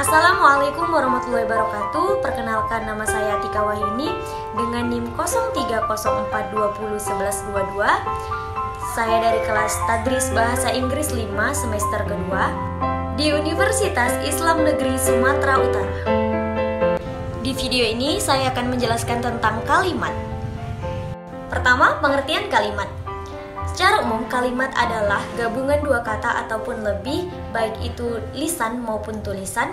Assalamualaikum warahmatullahi wabarakatuh. Perkenalkan, nama saya Atika Wahyuni dengan NIM 0304201122. Saya dari kelas Tadris Bahasa Inggris 5 semester kedua di Universitas Islam Negeri Sumatera Utara. Di video ini saya akan menjelaskan tentang kalimat. Pertama, pengertian kalimat. Secara umum, kalimat adalah gabungan dua kata ataupun lebih, baik itu lisan maupun tulisan,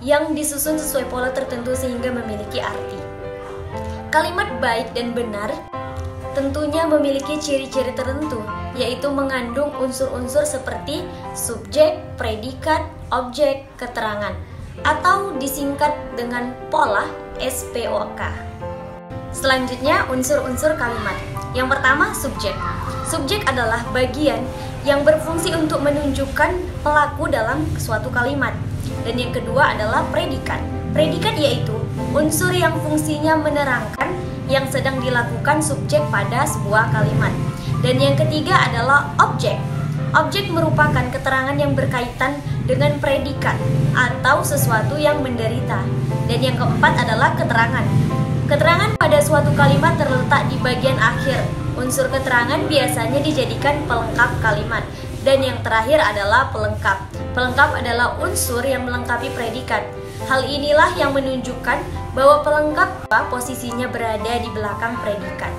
yang disusun sesuai pola tertentu sehingga memiliki arti. Kalimat baik dan benar tentunya memiliki ciri-ciri tertentu, yaitu mengandung unsur-unsur seperti subjek, predikat, objek, keterangan, atau disingkat dengan pola SPOK. Selanjutnya, unsur-unsur kalimat. Yang pertama, subjek. Subjek adalah bagian yang berfungsi untuk menunjukkan pelaku dalam suatu kalimat. Dan yang kedua adalah predikat. Predikat yaitu unsur yang fungsinya menerangkan yang sedang dilakukan subjek pada sebuah kalimat. Dan yang ketiga adalah objek. Objek merupakan keterangan yang berkaitan dengan predikat atau sesuatu yang menderita. Dan yang keempat adalah keterangan. Keterangan pada suatu kalimat terletak di bagian akhir. Unsur keterangan biasanya dijadikan pelengkap kalimat. Dan yang terakhir adalah pelengkap. Pelengkap adalah unsur yang melengkapi predikat. Hal inilah yang menunjukkan bahwa pelengkap posisinya berada di belakang predikat.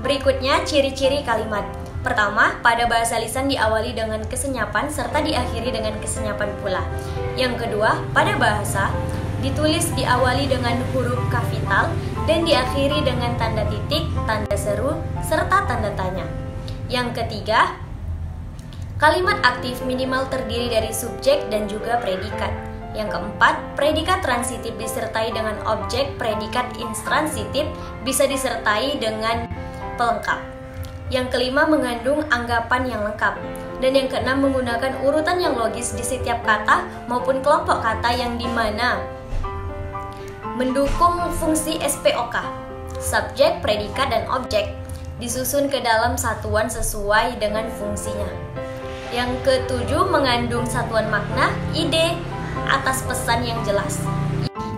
Berikutnya, ciri-ciri kalimat. Pertama, pada bahasa lisan diawali dengan kesenyapan serta diakhiri dengan kesenyapan pula. Yang kedua, pada bahasa ditulis diawali dengan huruf kapital dan diakhiri dengan tanda titik, tanda seru, serta tanda tanya. Yang ketiga, kalimat aktif minimal terdiri dari subjek dan juga predikat. Yang keempat, predikat transitif disertai dengan objek, predikat intransitif bisa disertai dengan pelengkap. Yang kelima, mengandung anggapan yang lengkap. Dan yang keenam, menggunakan urutan yang logis di setiap kata maupun kelompok kata yang dimana mendukung fungsi SPOK, subjek, predikat, dan objek, disusun ke dalam satuan sesuai dengan fungsinya. Yang ketujuh, mengandung satuan makna, ide, atas pesan yang jelas.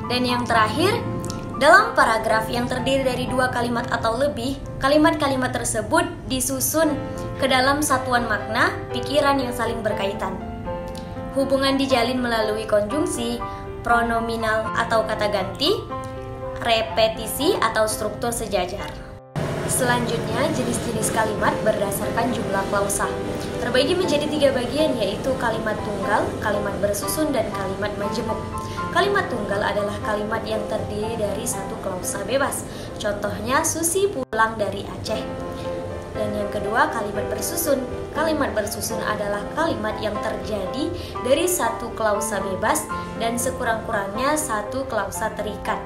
Dan yang terakhir, dalam paragraf yang terdiri dari dua kalimat atau lebih, kalimat-kalimat tersebut disusun ke dalam satuan makna, pikiran yang saling berkaitan. Hubungan dijalin melalui konjungsi, pronominal atau kata ganti, repetisi atau struktur sejajar. Selanjutnya, jenis-jenis kalimat berdasarkan jumlah klausa. Terbagi menjadi 3 bagian, yaitu kalimat tunggal, kalimat bersusun, dan kalimat majemuk. Kalimat tunggal adalah kalimat yang terdiri dari satu klausa bebas. Contohnya, Susi pulang dari Aceh. Dan yang kedua, kalimat bersusun. Kalimat bersusun adalah kalimat yang terjadi dari satu klausa bebas dan sekurang-kurangnya satu klausa terikat.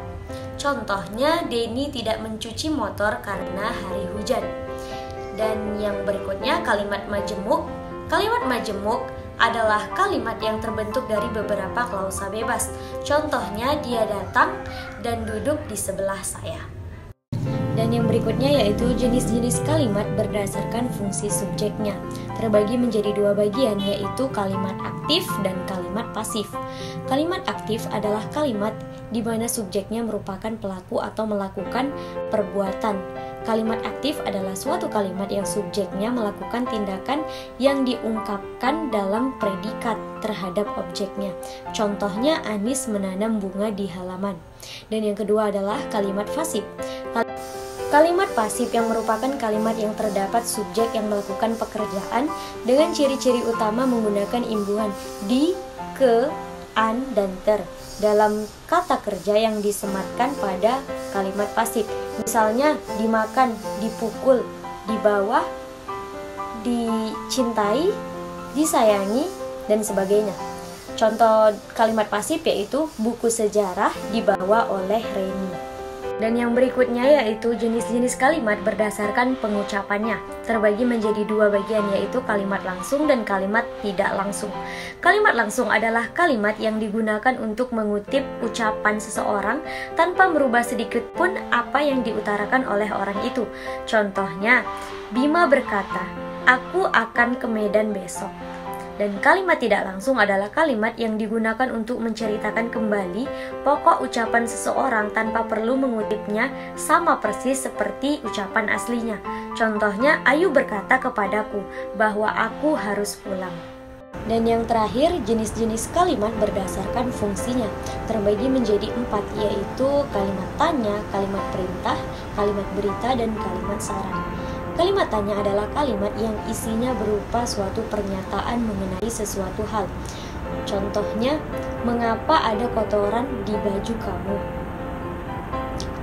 Contohnya, Denny tidak mencuci motor karena hari hujan. Dan yang berikutnya, kalimat majemuk. Kalimat majemuk adalah kalimat yang terbentuk dari beberapa klausa bebas. Contohnya, dia datang dan duduk di sebelah saya. Dan yang berikutnya yaitu jenis-jenis kalimat berdasarkan fungsi subjeknya. Terbagi menjadi 2 bagian, yaitu kalimat aktif dan kalimat pasif. Kalimat aktif adalah kalimat di mana subjeknya merupakan pelaku atau melakukan perbuatan. Kalimat aktif adalah suatu kalimat yang subjeknya melakukan tindakan yang diungkapkan dalam predikat terhadap objeknya. Contohnya, Anis menanam bunga di halaman. Dan yang kedua adalah kalimat pasif. Kalimat pasif yang merupakan kalimat yang terdapat subjek yang melakukan pekerjaan dengan ciri-ciri utama menggunakan imbuhan di, ke, an, dan ter dalam kata kerja yang disematkan pada kalimat pasif. Misalnya, dimakan, dipukul, dibawa, dicintai, disayangi, dan sebagainya. Contoh kalimat pasif yaitu buku sejarah dibawa oleh Reni. Dan yang berikutnya yaitu jenis-jenis kalimat berdasarkan pengucapannya. Terbagi menjadi 2 bagian, yaitu kalimat langsung dan kalimat tidak langsung. Kalimat langsung adalah kalimat yang digunakan untuk mengutip ucapan seseorang tanpa merubah sedikit pun apa yang diutarakan oleh orang itu. Contohnya, Bima berkata, "Aku akan ke Medan besok." Dan kalimat tidak langsung adalah kalimat yang digunakan untuk menceritakan kembali pokok ucapan seseorang tanpa perlu mengutipnya sama persis seperti ucapan aslinya. Contohnya, Ayu berkata kepadaku bahwa aku harus pulang. Dan yang terakhir, jenis-jenis kalimat berdasarkan fungsinya terbagi menjadi 4, yaitu kalimat tanya, kalimat perintah, kalimat berita, dan kalimat saran. Kalimat tanya adalah kalimat yang isinya berupa suatu pernyataan mengenai sesuatu hal. Contohnya, mengapa ada kotoran di baju kamu?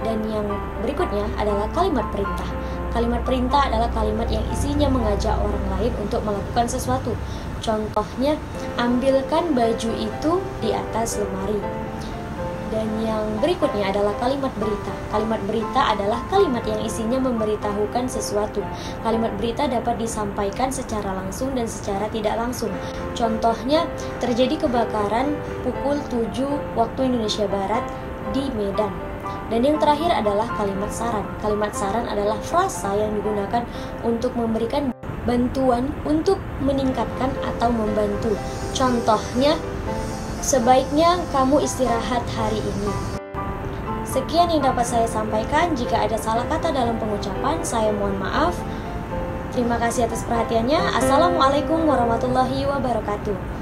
Dan yang berikutnya adalah kalimat perintah. Kalimat perintah adalah kalimat yang isinya mengajak orang lain untuk melakukan sesuatu. Contohnya, ambilkan baju itu di atas lemari. Dan yang berikutnya adalah kalimat berita. Kalimat berita adalah kalimat yang isinya memberitahukan sesuatu. Kalimat berita dapat disampaikan secara langsung dan secara tidak langsung. Contohnya, terjadi kebakaran pukul 7 waktu Indonesia Barat di Medan. Dan yang terakhir adalah kalimat saran. Kalimat saran adalah frasa yang digunakan untuk memberikan bantuan untuk meningkatkan atau membantu. Contohnya, sebaiknya kamu istirahat hari ini. Sekian yang dapat saya sampaikan. Jika ada salah kata dalam pengucapan, saya mohon maaf. Terima kasih atas perhatiannya. Assalamualaikum warahmatullahi wabarakatuh.